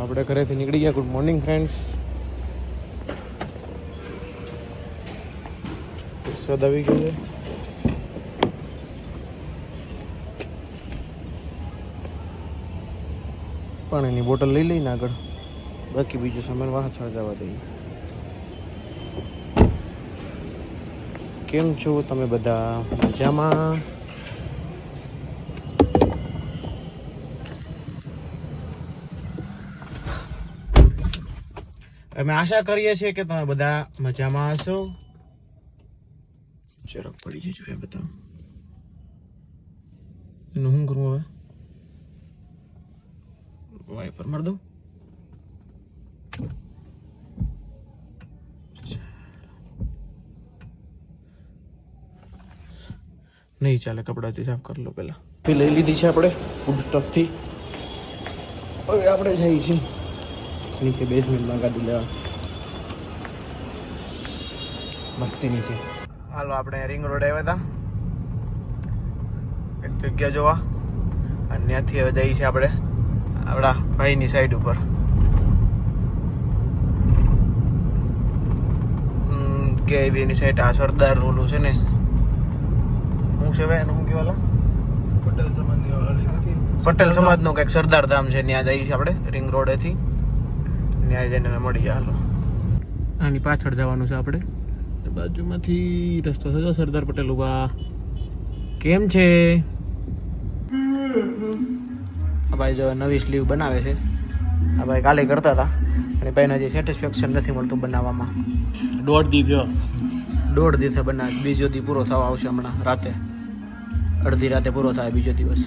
આપણે ઘરેથી નીકળી ગયા. Good morning friends. સ્વાદ આવી ગયો છે. પાણીની બોટલ લઈ લઈને આગળ, બાકી બીજું સામાન વાંચવા જવા દઈએ. કેમ છો તમે બધા? મજામાં? અમે આશા કરીએ છીએ કે તમે બધા મજામાં હશો. જરાક પડી જજો એ બધા. એનું શું કરવું હવે? વાઈપર માર દઉં. નહીં ચાલે, કપડાથી સાફ કરી લો પેલા. લઈ લીધી છે આપણે ફૂડ સ્ટફથી. હવે આપણે જઈએ છીએ નીચે બેઝમેન્ટમાં ગાડી લેવા. મસ્તી નીચે. હાલો, આપણે રિંગ રોડ આવ્યા હતા એક જગ્યા જોવા, અને ત્યાંથી હવે જઈએ છીએ આપણે આપણા ભાઈની સાઈડ ઉપર. કે એની સાઈડ આ સરદાર રોલું છે ને, શું છે ભાઈ એનું શું કહેવાલા? પટેલ સમાજનું કંઈક સરદાર ધામ છે, ત્યાં જઈએ છીએ આપણે રિંગ રોડેથી. ત્યાં જઈને મળીએ. હાલો, આની પાછળ જવાનું છે આપણે. બાજુમાંથી રસ્તો છે, સરદાર પટેલ ઉભા. કેમ છે આ ભાઈ? જો નવી સ્લીવ બનાવે છે આ ભાઈ. કાલે કરતા હતા અને ભાઈને હજી સેટિસ્ફેક્શન નથી મળતું બનાવવામાં. 1.5 દિવસે બનાવે. બીજો દી પૂરો થવા આવશે હમણાં રાતે, અડધી રાતે પૂરો થાય બીજો દિવસ.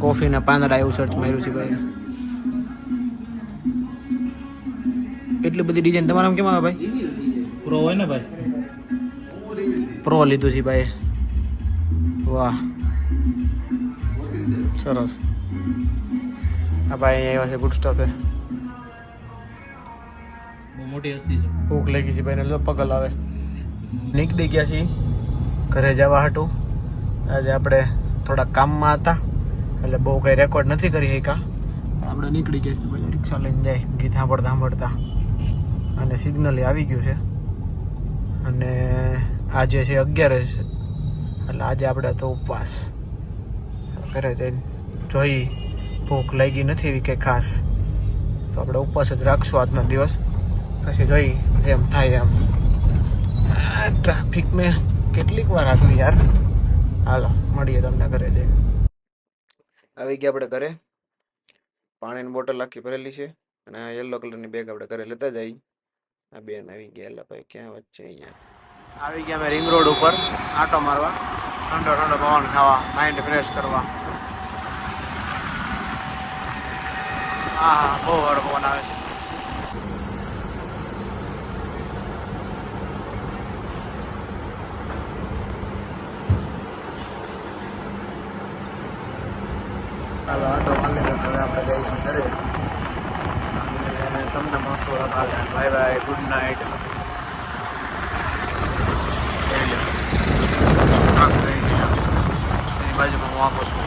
કોફીના પાંદડા એવું સર્ચ માર્યું છે ભાઈ. એટલી બધી ડિઝાઇન તમારા કેમ આવે ભાઈ? પ્રો હોય ને ભાઈ, પ્રો લીધું છે ભાઈ. વાહ, સરસ. હા ભાઈ, અહીંયા આવ્યા છે ગુડ સ્ટોપે. બહુ મોટી હસ્તી છે. ભૂખ લાગી છે ભાઈને, પગલ આવે. નીકળી ગયા છીએ ઘરે જવા હાટું. આજે આપણે થોડા કામમાં હતા એટલે બહુ કંઈ રેકોર્ડ નથી કરી શક્યા. આપણે નીકળી ગયા છીએ ભાઈ, રિક્ષા લઈને જાય ગીત સાંભળતા. અને સિગ્નલ આવી ગયું છે. અને આજે છે 11 એટલે આજે આપણે તો ઉપવાસ. ઘરે જઈને જોઈ ભૂખ લાગી નથી એવી કંઈ ખાસ, તો આપણે ઉપવાસ જ રાખશું આજનો દિવસ. પછી જોઈ જેમ થાય એમ. ટ્રાફિક મેં કેટલીક વાર આગળ યાર. હાલો, મળીએ તમને ઘરે જઈને. આવી ગયા આપણે ઘરે. પાણીની બોટલ આખી ભરેલી છે અને આ યલો કલરની બેગ આપણે ઘરે લેતા જઈ. આ બેન આવી ગયા. એટલે ભાઈ ક્યાં વચ્ચે અહીંયા આવી ગયા. અમે રિંગ રોડ ઉપર આટો મારવા, ઠંડો ઠંડો પવન ખાવા, માઇન્ડ ફ્રેશ કરવા. હા હા, બહુ સારો પવન આવે છે. ચાલો, આટો મારી લીધો. હવે આપણે જઈએ છીએ ઘરે. અને તમને મસ્ત કાલે. Bye bye, good night. એની બાજુમાં હું આપું છું.